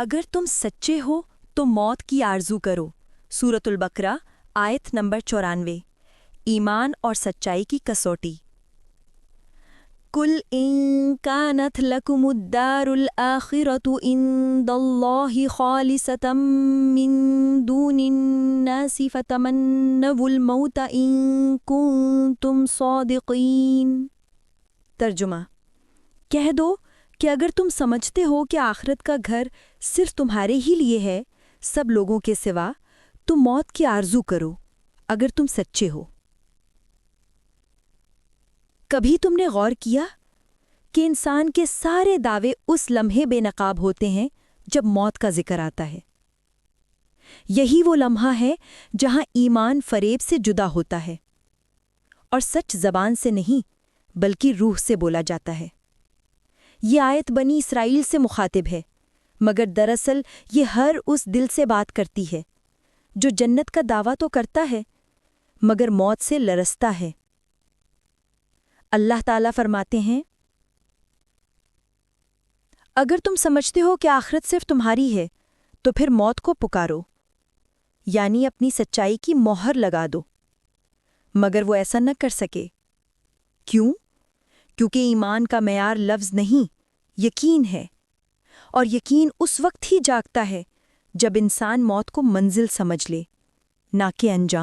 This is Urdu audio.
اگر تم سچے ہو تو موت کی آرزو کرو۔ سورۃ البقرہ آیت نمبر 94۔ ایمان اور سچائی کی کسوٹی۔ قُلْ إِن كَانَتْ لَكُمُ الدَّارُ الْآخِرَةُ عِندَ اللَّهِ خَالِصَةً مِّن دُونِ النَّاسِ فَتَمَنَّوُا الْمَوْتَ إِن كُنتُمْ صَادِقِينَ۔ ترجمہ: کہہ دو کہ اگر تم سمجھتے ہو کہ آخرت کا گھر صرف تمہارے ہی لیے ہے سب لوگوں کے سوا، تو موت کی آرزو کرو اگر تم سچے ہو۔ کبھی تم نے غور کیا کہ انسان کے سارے دعوے اس لمحے بے نقاب ہوتے ہیں جب موت کا ذکر آتا ہے؟ یہی وہ لمحہ ہے جہاں ایمان فریب سے جدا ہوتا ہے اور سچ زبان سے نہیں بلکہ روح سے بولا جاتا ہے۔ یہ آیت بنی اسرائیل سے مخاطب ہے، مگر دراصل یہ ہر اس دل سے بات کرتی ہے جو جنت کا دعویٰ تو کرتا ہے مگر موت سے لرزتا ہے۔ اللہ تعالیٰ فرماتے ہیں، اگر تم سمجھتے ہو کہ آخرت صرف تمہاری ہے تو پھر موت کو پکارو، یعنی اپنی سچائی کی مہر لگا دو، مگر وہ ایسا نہ کر سکے۔ کیوں؟ کیونکہ ایمان کا معیار لفظ نہیں، یقین ہے، اور یقین اس وقت ہی جاگتا ہے جب انسان موت کو منزل سمجھ لے، نہ کہ انجام۔